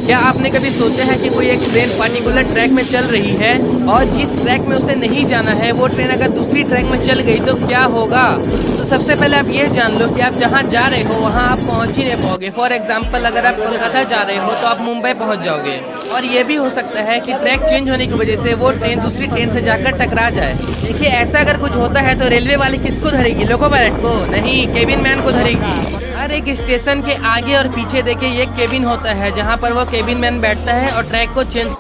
क्या आपने कभी सोचा है कि कोई एक ट्रेन पर्टिकुलर ट्रैक में चल रही है और जिस ट्रैक में उसे नहीं जाना है वो ट्रेन अगर दूसरी ट्रैक में चल गई तो क्या होगा। तो सबसे पहले आप ये जान लो कि आप जहाँ जा रहे हो वहाँ आप पहुँच ही नहीं पाओगे। फॉर एग्जाम्पल अगर आप कोलकाता जा रहे हो तो आप मुंबई पहुँच जाओगे। और ये भी हो सकता है कि ट्रैक चेंज होने की वजह से वो ट्रेन दूसरी ट्रेन से जाकर टकरा जाए। देखिए ऐसा अगर कुछ होता है तो रेलवे वाले किसको धरेगी, लोको पायलट को नहीं, केबिन मैन को धरेगी। हर एक स्टेशन के आगे और पीछे देखिए ये केबिन होता है जहाँ पर वो केबिन मैन बैठता है और ट्रैक को चेंज